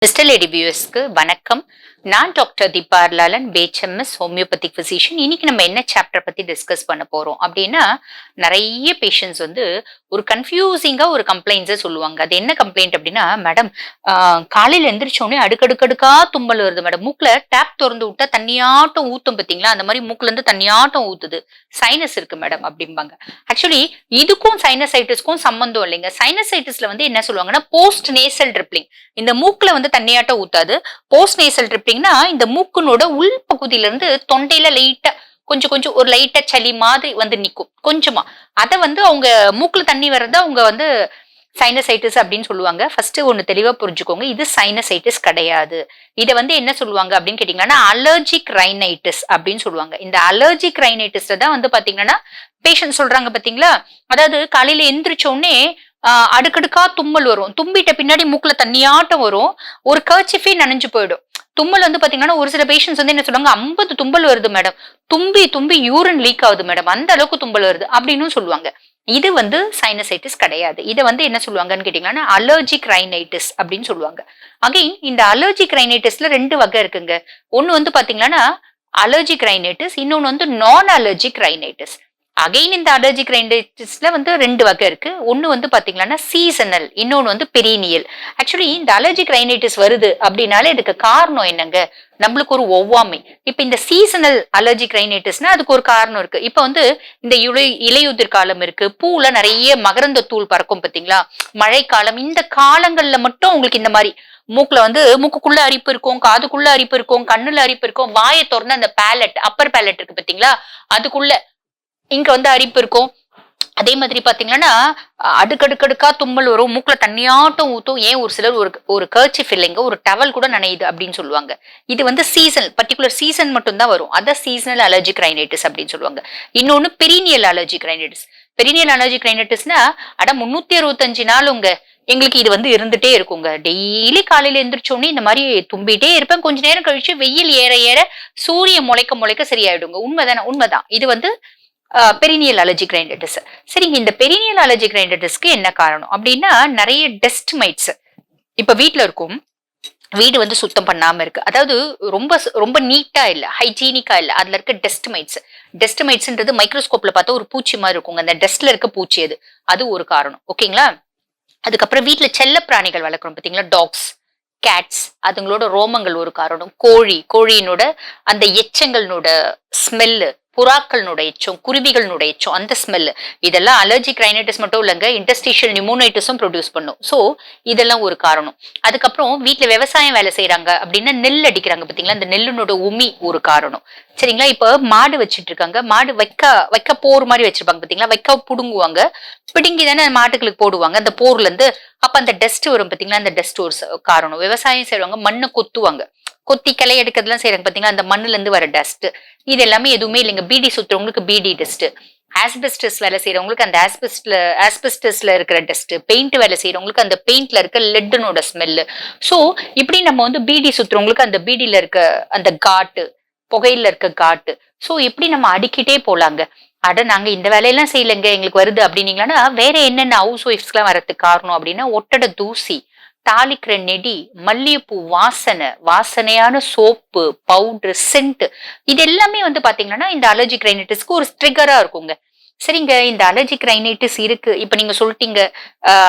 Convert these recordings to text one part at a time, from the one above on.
Mister lady வியூஸ்க்கு வணக்கம். நான் doctor Deepa Lalan, BHMS homeopathic physician. இன்னைக்கு நம்ம என்ன சாப்டர் பத்தி டிஸ்கஸ் பண்ண போறோம் அப்படின்னா, நிறைய பேஷண்ட்ஸ் ஒரு கன்ஃபியூசிங்கா ஒரு கம்ப்ளைண்ட்ஸை சொல்லுவாங்க. அது என்ன கம்ப்ளைண்ட் அப்படின்னா, மேடம் காலையில எந்திரிச்சோடனே அடுக்கடுக்கடுக்கா தும்பல் வருது மேடம், மூக்குல டேப் திறந்து விட்டா தண்ணியாட்டம் ஊத்தும் பார்த்தீங்களா, அந்த மாதிரி மூக்குல இருந்து தண்ணியாட்டம் ஊத்துது, சைனஸ் இருக்கு மேடம் அப்படிம்பாங்க. ஆக்சுவலி இதுக்கும் சைனசைட்டிஸ்க்கும் சம்பந்தம் இல்லைங்க. சைனசைட்டிஸ்ல என்ன சொல்லுவாங்கன்னா, போஸ்ட் நேசல் ட்ரிப்ளிங். இந்த மூக்குல தண்ணியாட்டம் ஊத்தாது. போஸ்ட் நேசல் ட்ரிப்ளிங்னா இந்த மூக்குனோட உள் பகுதியில இருந்து தொண்டையில லைட்டா கொஞ்சம் கொஞ்சம் ஒரு லைட்டா சளி மாதிரி நிக்கும் கொஞ்சமா. அத அவங்க மூக்குல தண்ணி வர்றத அவங்க சைனசைட்டிஸ் அப்படின்னு சொல்லுவாங்க. ஃபர்ஸ்ட் ஒண்ணு தெளிவா புரிஞ்சுக்கோங்க, இது சைனசைட்டிஸ் கிடையாது. இத என்ன சொல்லுவாங்க அப்படின்னு கேட்டீங்கன்னா, அலர்ஜிக் ரைனைட்டிஸ் அப்படின்னு சொல்லுவாங்க. இந்த அலர்ஜிக் ரைனைட்டிஸ் தான் பாத்தீங்கன்னா பேஷண்ட் சொல்றாங்க பாத்தீங்களா, அதாவது காலையில எந்திரிச்ச உடனே அடுக்கடுக்கா தும்மல் வரும், தும்பிட்ட பின்னாடி மூக்குல தண்ணியாட்டம் வரும், ஒரு கர்ச்சிஃபே நனைஞ்சு போயிடும். தும்மல் பாத்தீங்கன்னா ஒரு சில பேஷண்ட்ஸ் என்ன சொல்லுவாங்க, 50 தும்பல் வருது மேடம், தும்பி தும்பி யூரின் லீக் ஆகுது மேடம், அந்த அளவுக்கு தும்பல் வருது அப்படின்னு சொல்லுவாங்க. இது சைனசைட்டிஸ் கிடையாது. இதை என்ன சொல்லுவாங்கன்னு கேட்டீங்கன்னா, அலர்ஜிக் ரைனைட்டிஸ் அப்படின்னு சொல்லுவாங்க. அகைன் இந்த அலர்ஜிக் ரைனைட்டிஸ்ல 2 வகை இருக்குங்க. ஒண்ணு பாத்தீங்கன்னா அலர்ஜிக் ரைனைட்டிஸ், இன்னொன்னு நான் அலர்ஜிக் ரைனைட்டிஸ். அகைன் இந்த அலர்ஜிக் ரைனைட்டிஸ்ல 2 வகை இருக்கு. ஒண்ணு பாத்தீங்கன்னா சீசனல், இன்னொன்னு பெரினியல். ஆக்சுவலி இந்த அலர்ஜிக் ரைனைட்டிஸ் வருது அப்படின்னாலே இதுக்கு காரணம் என்னங்க, நம்மளுக்கு ஒரு ஒவ்வாமை. இப்ப இந்த சீசனல் அலர்ஜிக் ரைனைட்டிஸ்னா அதுக்கு ஒரு காரணம் இருக்கு. இப்ப இந்த இலையுதிர் காலம் இருக்கு, பூல நிறைய மகரந்த தூள் பறக்கும் பாத்தீங்களா, மழைக்காலம், இந்த காலங்கள்ல மட்டும் உங்களுக்கு இந்த மாதிரி மூக்குல மூக்குக்குள்ள அரிப்பு இருக்கும், காதுக்குள்ள அரிப்பு இருக்கும், கண்ணுல அரிப்பு இருக்கும், வாயை திறந்து அந்த பேலட், அப்பர் பேலட் இருக்கு பாத்தீங்களா, அதுக்குள்ள இங்க அரிப்பு இருக்கும். அதே மாதிரி பாத்தீங்கன்னா அடுக்கடுக்கடுக்கா தும்மல் வரும், மூக்குல தண்ணியாட்டம் ஊத்தும். ஏன் ஒரு சிலர் ஒரு கர்ச்சிஃப் இல்லைங்க, ஒரு டவல் கூட நனையுது அப்படின்னு சொல்லுவாங்க. இது சீசன், பர்டிகுலர் சீசன் மட்டும் தான் வரும். அத சீசனல் அலர்ஜிக் ரைனைட்டிஸ் அப்படின்னு சொல்லுவாங்க. இன்னொன்னு perennial allergic rhinitis. Perennial allergic ரைனைட்டிஸ்னா 365 நாளுங்க எங்களுக்கு இது இருந்துட்டே இருக்குங்க. டெய்லி காலையில எந்திரிச்சோடனே இந்த மாதிரி தும்பிட்டே இருப்பேன். கொஞ்ச நேரம் கழிச்சு வெயில் ஏற ஏற சூரியன் முளைக்க முளைக்க சரியாயிடுங்க. உண்மைதானே? உண்மைதான். இது பெரினியல் அலர்ஜிக் ரைனைட்டிஸ். சரிங்க, இந்த பெரினியல் அலர்ஜிக் ரைனைட்டிஸ்க்கு என்ன காரணம் அப்படின்னா, நிறைய டஸ்ட் மைட்ஸ் இப்ப வீட்டுல இருக்கும், வீடு சுத்தம் பண்ணாம இருக்கு, அதாவது ரொம்ப ரொம்ப நீட்டா இல்ல, ஹைஜீனிக்கா இல்ல, அதுல இருக்க டஸ்ட் மைட்ஸ். டஸ்ட் மைட்ஸ்ன்றது மைக்ரோஸ்கோப்ல பார்த்தா ஒரு பூச்சி மாதிரி இருக்குங்க, அந்த டஸ்ட்ல இருக்க பூச்சி, அது ஒரு காரணம். ஓகேங்களா? அதுக்கப்புறம் வீட்டுல செல்ல பிராணிகள் வளர்க்குறோம் பாத்தீங்களா, டாக்ஸ், கேட்ஸ், அதுங்களோட ரோமங்கள் ஒரு காரணம். கோழியினோட அந்த எச்சங்களோட ஸ்மெல்லு, புறாக்களோட எச்சம், குருவிகளோட எச்சம், அந்த ஸ்மெல், இதெல்லாம் அலர்ஜிக் ரைனைட்டிஸ் மட்டும் இல்லைங்க, இன்டர்ஸ்டிஷியல் நிமோனைட்டிஸும் ப்ரொடியூஸ் பண்ணும். ஸோ இதெல்லாம் ஒரு காரணம். அதுக்கப்புறம் வீட்டுல விவசாயம் வேலை செய்யறாங்க அப்படின்னா நெல் அடிக்கிறாங்க பாத்தீங்களா, அந்த நெல்லுனோட உமி ஒரு காரணம். சரிங்களா? இப்ப மாடு வச்சிட்டு இருக்காங்க, மாடு வைக்க போர் மாதிரி வச்சிருப்பாங்க பாத்தீங்களா, வைக்க புடுங்குவாங்க, பிடுங்கி தானே மாட்டுகளுக்கு போடுவாங்க அந்த போர்ல இருந்து. அப்ப அந்த டஸ்ட் வரும் பாத்தீங்களா, அந்த டஸ்ட் ஒரு காரணம். விவசாயம் செய்வாங்க, மண்ணை கொத்துவாங்க, கொத்தி கிளை எடுக்கிறதுலாம் செய்யறாங்க பாத்தீங்களா, அந்த மண்ணுல இருந்து வர டஸ்ட். இது எல்லாமே எதுவுமே இல்லைங்க. பீடி சுத்துறவங்களுக்கு பீடி டஸ்ட், ஆஸ்பெஸ்டஸ் வேலை செய்யறவங்களுக்கு அந்த ஆஸ்பெஸ்டஸ்ல இருக்கிற டஸ்ட், பெயிண்ட் வேலை செய்யறவங்களுக்கு அந்த பெயிண்ட்ல இருக்க லெட்டனோட ஸ்மெல்லு. சோ இப்படி நம்ம பீடி சுத்துறவங்களுக்கு அந்த பீடியில இருக்க அந்த காட்டு, புகையில இருக்க காட்டு. சோ இப்படி நம்ம அடிக்கிட்டே போலாங்க. நாங்க இந்த வேலையெல்லாம் செய்யலைங்க எங்களுக்கு வருது அப்படின்னீங்கன்னா, வேற என்னென்ன ஹவுஸ் ஒய்ஃப்ஸ் எல்லாம் வரதுக்கு காரணம் அப்படின்னா, ஒட்டட தூசி, தாளிக்கிற நெடி, மல்லிகைப்பூ வாசனையான சோப்பு, பவுடர், சென்ட், இது எல்லாமே பாத்தீங்கன்னா இந்த அலர்ஜிக் ரைனைட்டிஸ்க்கு ஒரு ட்ரிகரா இருக்குங்க. சரிங்க, இந்த அலர்ஜிக் ரைனைட்டிஸ் இருக்கு. இப்ப நீங்க சொல்லிட்டீங்க,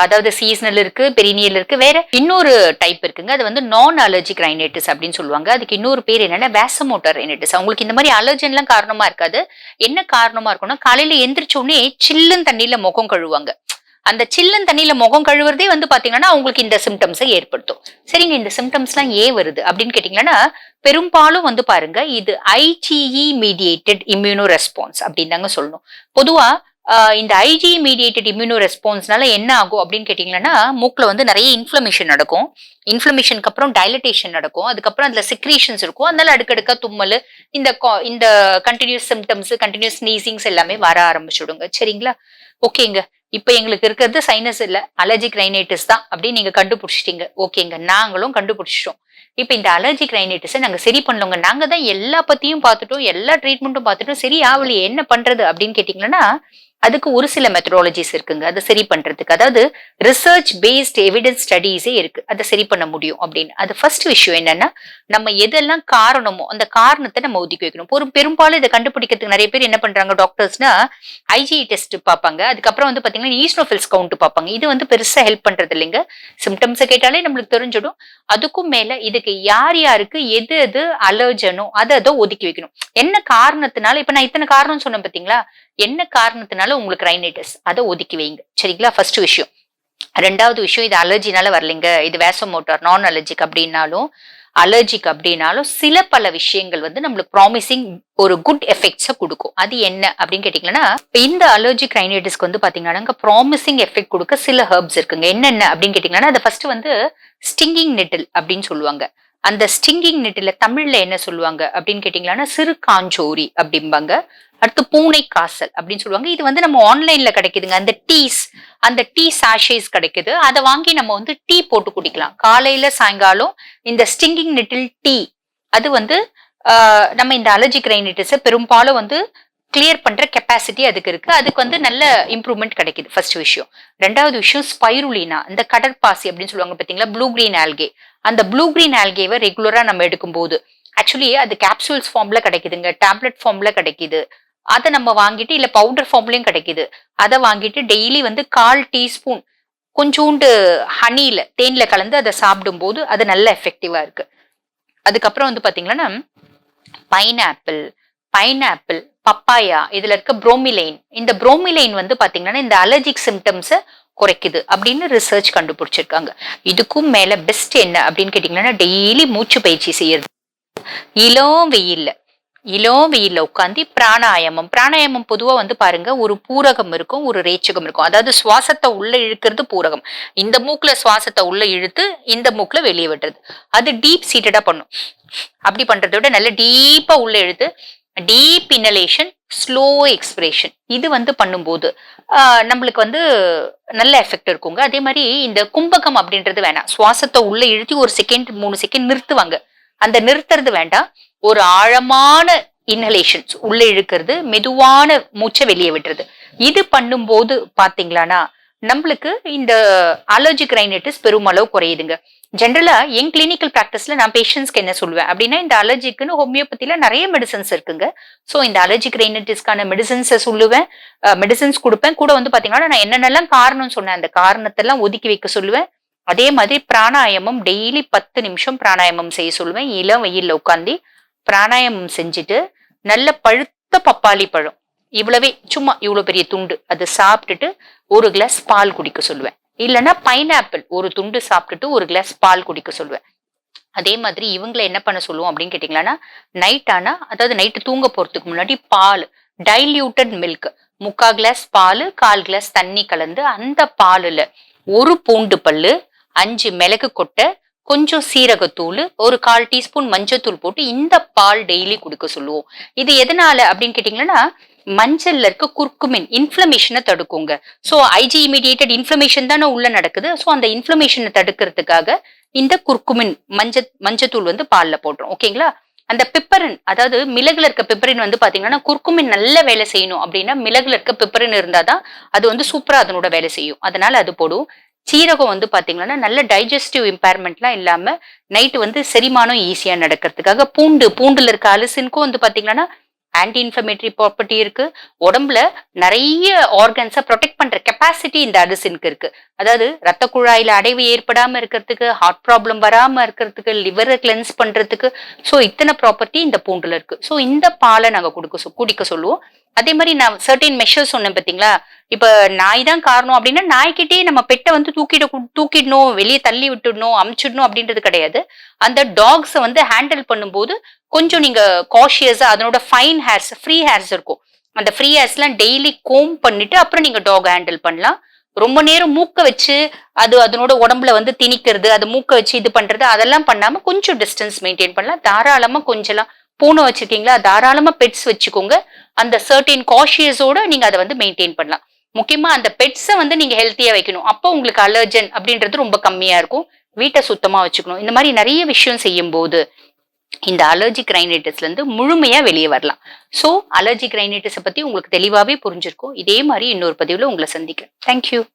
அதாவது சீசனல் இருக்கு, பெரினியல் இருக்கு, வேற இன்னொரு டைப் இருக்குங்க. அது நான் அலர்ஜிக் ரைனைட்டிஸ் அப்படின்னு சொல்லுவாங்க. அதுக்கு இன்னொரு பேர் என்னன்னா வேசமோட்டர் ரைனைட்டிஸ். அவங்களுக்கு இந்த மாதிரி அலர்ஜன் எல்லாம் காரணமா இருக்காது. என்ன காரணமா இருக்கும்னா, காலையில எந்திரிச்ச உடனே சில்லுன்னு தண்ணியில முகம் கழுவாங்க. அந்த சில்லன் தண்ணியில முகம் கழுவுறதே பாத்தீங்கன்னா அவங்களுக்கு இந்த சிம்டம்ஸை ஏற்படுத்தும். சரிங்க, இந்த சிம்டம்ஸ் எல்லாம் ஏன் வருது அப்படின்னு கேட்டீங்கன்னா, பெரும்பாலும் பாருங்க, இது IgE மீடியேட்டட் இம்யூனோ ரெஸ்பான்ஸ் அப்படின்னு தாங்க சொல்லணும். பொதுவா இந்த IgE மீடியேட்டட் இம்யூனோ ரெஸ்பான்ஸ்னால என்ன ஆகும் அப்படின்னு கேட்டீங்கன்னா, மூக்குல நிறைய இன்ஃபிளமேஷன் நடக்கும். இன்ஃபிளமேஷனுக்கு அப்புறம் டைலட்டேஷன் நடக்கும். அதுக்கப்புறம் அதுல செக்ரீஷன்ஸ் இருக்கும். அதனால அடுக்கடுக்கா தும்மல், இந்த கண்டினியூஸ் சிம்டம்ஸ், கண்டினியூஸ் ஸ்னீசிங்ஸ் எல்லாமே வர ஆரம்பிச்சுடுங்க. சரிங்களா? ஓகேங்க, இப்ப எங்களுக்கு இருக்கிறது சைனஸ் இல்ல, அலர்ஜிக் ரைனைட்டிஸ் தான் அப்படின்னு நீங்க கண்டுபிடிச்சிட்டீங்க. ஓகேங்க, நாங்களும் கண்டுபிடிச்சிட்டோம். இப்ப இந்த அலர்ஜிக் ரைனைட்டிஸை நாங்க சரி பண்ணோங்க. நாங்க தான் எல்லா பத்தியும் பார்த்துட்டோம், எல்லா ட்ரீட்மெண்ட்டும் பார்த்துட்டோம், சரி ஆவலையே, என்ன பண்றது அப்படின்னு கேட்டீங்கன்னா, அதுக்கு ஒரு சில மெத்தடாலஜிஸ் இருக்குங்க அதை சரி பண்றதுக்கு. அதாவது ரிசர்ச் பேஸ்ட் எவிடன்ஸ் ஸ்டடீஸே இருக்கு அதை சரி பண்ண முடியும் அப்படின்னு. அது ஃபர்ஸ்ட் விஷயம் என்னன்னா, நம்ம எதெல்லாம் காரணமோ அந்த காரணத்தை நம்ம ஒதுக்கி வைக்கணும். பெரும்பாலும் இதை கண்டுபிடிக்கிறதுக்கு நிறைய பேர் என்ன பண்றாங்க டாக்டர்ஸ்னா, ஐஜி டெஸ்ட் பார்ப்பாங்க, அதுக்கப்புறம் வந்து பாத்தீங்கன்னா ஈஸ்னோஃபில்ஸ் கவுண்ட் பார்ப்பாங்க. இது வந்து பெருசா ஹெல்ப் பண்றது இல்லைங்க. சிம்டம்ஸை கேட்டாலே நம்மளுக்கு தெரிஞ்சிடும். அதுக்கும் மேல இதுக்கு யார் யாருக்கு எது எது அலர்ஜனோ அதை ஒதுக்கி வைக்கணும். என்ன காரணத்தினால, இப்ப நான் இத்தனை காரணம் சொன்னேன் பாத்தீங்களா, என்ன காரணத்தினால உங்களுக்கு ரைனைட்டிஸ் அதை ஒதுக்கி வைங்க. சரிங்களா, ஃபர்ஸ்ட் விஷயம். ரெண்டாவது விஷயம், இது அலர்ஜினால வரலைங்க, இது வேசோமோட்டார் நான் அலர்ஜிக் அப்படின்னாலும் அலர்ஜிக் அப்படின்னாலும் சில பல விஷயங்கள் வந்து நம்மளுக்கு ப்ராமிசிங் ஒரு குட் எஃபெக்ட்ஸை கொடுக்கும். அது என்ன அப்படின்னு கேட்டீங்கன்னா, இந்த அலர்ஜிக் ரைனைட்டிஸ்க்கு வந்து பாத்தீங்கன்னா ப்ராமிசிங் எஃபெக்ட் கொடுக்க சில ஹெர்ப்ஸ் இருக்குங்க. என்னென்ன அப்படின்னு கேட்டீங்கன்னா, அது ஃபர்ஸ்ட் வந்து ஸ்டிங்கிங் நெட்டில் அப்படின்னு சொல்லுவாங்க. அந்த ஸ்டிங்கிங் நெட்டில தமிழ்ல என்ன சொல்லுவாங்க அப்படின்னு கேட்டீங்கன்னா, சிறு காஞ்சோரி அப்படிம்பாங்க. அடுத்து பூனை காசல் அப்படின்னு சொல்லுவாங்க. இது வந்து நம்ம ஆன்லைன்ல கிடைக்குதுங்க. அந்த டீ சாஷேஸ் கிடைக்குது. அதை வாங்கி நம்ம வந்து டீ போட்டு குடிக்கலாம் காலையில சாயங்காலம். இந்த ஸ்டிங்கிங் நெட்டில் டீ அது வந்து நம்ம இந்த அலர்ஜிக் ரைனைட்டிஸை பெரும்பாலும் வந்து கிளியர் பண்ற கெப்பாசிட்டி அதுக்கு இருக்கு. அதுக்கு வந்து நல்ல இம்ப்ரூவ்மெண்ட் கிடைக்குது, ஃபர்ஸ்ட் விஷயம். ரெண்டாவது விஷயம் ஸ்பைருலினா, இந்த கடற்பாசி அப்படின்னு சொல்லுவாங்க பாத்தீங்களா, ப்ளூ கிரீன் ஆல்கே. அந்த ப்ளூ கிரீன் ஆல்கேவை ரெகுலரா நம்ம எடுக்கும் போது ஆக்சுவலி அது கேப்சூல்ஸ் ஃபார்ம்ல கிடைக்குதுங்க, டேப்லெட் ஃபார்ம்ல கிடைக்குது. அதை நம்ம வாங்கிட்டு, இல்ல பவுடர் ஃபார்ம்லயும் கிடைக்குது. அதை வாங்கிட்டு டெய்லி வந்து 1/4 டீஸ்பூன் கொஞ்சோண்டு ஹனியில தேன்ல கலந்து அதை சாப்பிடும் போது அது நல்ல எஃபெக்டிவா இருக்கு. அதுக்கப்புறம் வந்து பாத்தீங்கன்னா பைனாப்பிள், பப்பாயா, இதுல இருக்க புரோமிலைன். இந்த புரோமிலைன் வந்து பாத்தீங்கன்னா இந்த அலர்ஜிக் சிம்டம்ஸை குறைக்குது அப்படின்னு ரிசர்ச் கண்டுபிடிச்சிருக்காங்க. இதுக்கும் மேல பெஸ்ட் என்ன அப்படின்னு கேட்டீங்கன்னா, டெய்லி மூச்சு பயிற்சி செய்யறது. இளம் வெயில்ல உட்காந்து பிராணாயாமம் பொதுவா வந்து பாருங்க, ஒரு பூரகம் இருக்கும், ஒரு ரேச்சகம் இருக்கும். அதாவது சுவாசத்தை உள்ள இழுக்கிறது பூரகம், இந்த மூக்குல சுவாசத்தை உள்ள இழுத்து இந்த மூக்குல வெளியே விடுறது. அது டீப் சீட்டடா பண்ணும். அப்படி பண்றதை விட நல்ல டீப்பா உள்ள இழுத்து டீப் இனலேஷன், ஸ்லோ எக்ஸ்பிரேஷன், இது வந்து பண்ணும்போது நம்மளுக்கு வந்து நல்ல எஃபெக்ட் இருக்குங்க. அதே மாதிரி இந்த கும்பகம் அப்படின்றது வேணாம். சுவாசத்தை உள்ள இழுத்தி 1 செகண்ட் 3 செகண்ட் நிறுத்துவாங்க. அந்த நிறுத்துறது வேண்டாம். ஒரு ஆழமான இன்ஹலேஷன் உள்ள இழுக்கிறது, மெதுவான மூச்சை வெளியே விடுறது. இது பண்ணும்போது பாத்தீங்களானா நம்மளுக்கு இந்த அலர்ஜிக் ரைனைட்டிஸ் பெருமளவு குறையுதுங்க. ஜென்ரலா என் கிளினிக்கல் பிராக்டிஸ்ல நான் பேஷண்ட்ஸ்க்கு என்ன சொல்லுவேன் அப்படின்னா, இந்த அலர்ஜிக்குன்னு ஹோமியோபதியில நிறைய மெடிசன்ஸ் இருக்குங்க. ஸோ இந்த அலர்ஜிக் ரைனைட்டிஸ்க்கான மெடிசன்ஸை சொல்லுவேன், மெடிசன்ஸ் கொடுப்பேன். கூட வந்து பாத்தீங்கன்னா நான் என்னென்னலாம் காரணம் சொன்னேன் அந்த காரணத்தெல்லாம் ஒதுக்கி வைக்க சொல்லுவேன். அதே மாதிரி பிராணாயாமம் டெய்லி 10 நிமிஷம் பிராணாயாமம் செய்ய சொல்லுவேன். இளம் வெயில்ல உட்காந்து பிராணாயாமம் செஞ்சுட்டு நல்ல பழுத்த பப்பாளி பழம், இவ்வளவே சும்மா இவ்வளவு பெரிய துண்டு, அதை சாப்பிட்டுட்டு 1 கிளாஸ் பால் குடிக்க சொல்லுவேன். இல்லைன்னா பைனாப்பிள் ஒரு துண்டு சாப்பிட்டுட்டு 1 கிளாஸ் பால் குடிக்க சொல்லுவேன். அதே மாதிரி இவங்களை என்ன பண்ண சொல்லுவோம் அப்படின்னு கேட்டீங்கன்னா, நைட் ஆனா, அதாவது நைட்டு தூங்க போறதுக்கு முன்னாடி பால், டைல்யூட்டட் மில்க், 3/4 கிளாஸ் பால் 1/4 கிளாஸ் தண்ணி கலந்து அந்த பாலுல 1 பூண்டு பல்லு, 5 மிளகு கொட்டை, கொஞ்சம் சீரகத்தூள், 1/4 டீஸ்பூன் மஞ்சத்தூள் போட்டு இந்த பால் டெய்லி கொடுக்க சொல்லுவோம். இது எதனால அப்படின்னு கேட்டீங்கன்னா, மஞ்சள்ல இருக்க குர்குமின் இன்ஃப்ளமேஷனை தடுக்குங்க. ஸோ ஐஜி இமிடியேட்டட் இன்ஃப்ளமேஷன் தானே உள்ள நடக்குது. ஸோ அந்த இன்ஃப்ளமேஷனை தடுக்கிறதுக்காக இந்த குர்குமின் மஞ்சத்தூள் வந்து பால்ல போடுறோம். ஓகேங்களா. அந்த பிப்பரின், அதாவது மிளகுல இருக்க பிப்பரின் வந்து பாத்தீங்கன்னா, குர்குமின் நல்ல வேலை செய்யணும் அப்படின்னா மிளகுல இருக்க பிப்பரின் இருந்தாதான் அது வந்து சூப்பரா அதனோட வேலை செய்யும். அதனால அது போடும். சீரகம் வந்து பாத்தீங்கன்னா நல்ல டைஜஸ்டிவ் இம்பேர்மெண்ட்லாம் இல்லாம நைட்டு வந்து செரிமானம் ஈஸியா நடக்கிறதுக்காக. பூண்டுல இருக்க அலிசினுக்கும் வந்து பாத்தீங்கன்னா ஆன்டி இன்ஃப்ளமேட்டரி ப்ராப்பர்ட்டி இருக்கு. உடம்புல நிறைய ஆர்கன்ஸை ப்ரொடெக்ட் பண்ற கெப்பாசிட்டி இந்த அரிசினுக்கு இருக்கு. அதாவது ரத்த குழாயில அடைவு ஏற்படாம இருக்கிறதுக்கு, ஹார்ட் ப்ராப்ளம் வராம இருக்கிறதுக்கு, லிவரை கிளென்ஸ் பண்றதுக்கு. ஸோ இத்தனை ப்ராப்பர்ட்டி இந்த பூண்டுல இருக்கு. ஸோ இந்த பாலை நாங்க குடிக்க சொல்லுவோம். அதே மாதிரி நான் சர்டின் மெஷர்ஸ் சொன்னேன் பாத்தீங்களா. இப்ப நாய் தான் காரணம் அப்படின்னா நாய்கிட்டே நம்ம பெட்டை வந்து தூக்கிடணும், வெளியே தள்ளி விட்டுடணும், அமுச்சிடணும் அப்படின்றது கிடையாது. அந்த டாக்ஸை வந்து ஹேண்டில் பண்ணும்போது கொஞ்சம் நீங்க காஷியஸா, அதனோட ஃபைன் ஹேர்ஸ், ஃப்ரீ ஹேர்ஸ் இருக்கும், அந்த ஃப்ரீ ஹேர்ஸ் எல்லாம் டெய்லி கோம் பண்ணிட்டு அப்புறம் நீங்க டாக் ஹேண்டில் பண்ணலாம். ரொம்ப நேரம் மூக்க வச்சு அதனோட உடம்புல வந்து திணிக்கிறது, அது மூக்க வச்சு இது பண்றது அதெல்லாம் பண்ணாம கொஞ்சம் டிஸ்டன்ஸ் மெயின்டைன் பண்ணலாம். தாராளமா கொஞ்சம் பூனை வச்சிருக்கீங்களா, தாராளமா பெட்ஸ் வச்சுக்கோங்க. அந்த சர்டின் காஷியஸோட நீங்க அதை வந்து மெயின்டைன் பண்ணலாம். முக்கியமா அந்த பெட்ஸை வந்து நீங்க ஹெல்த்தியா வைக்கணும். அப்போ உங்களுக்கு அலர்ஜன் அப்படின்றது ரொம்ப கம்மியா இருக்கும். வீட்டை சுத்தமா வச்சுக்கணும். இந்த மாதிரி நிறைய விஷயம் செய்யும் போது இந்த அலர்ஜிக் ரைனைட்டிஸ்ல இருந்து முழுமையா வெளியே வரலாம். சோ அலர்ஜிக் ரைனைட்டிஸை பத்தி உங்களுக்கு தெளிவாவே புரிஞ்சிருக்கும். இதே மாதிரி இன்னொரு பதிவுல உங்களை சந்திக்கிறேன். தேங்க்யூ.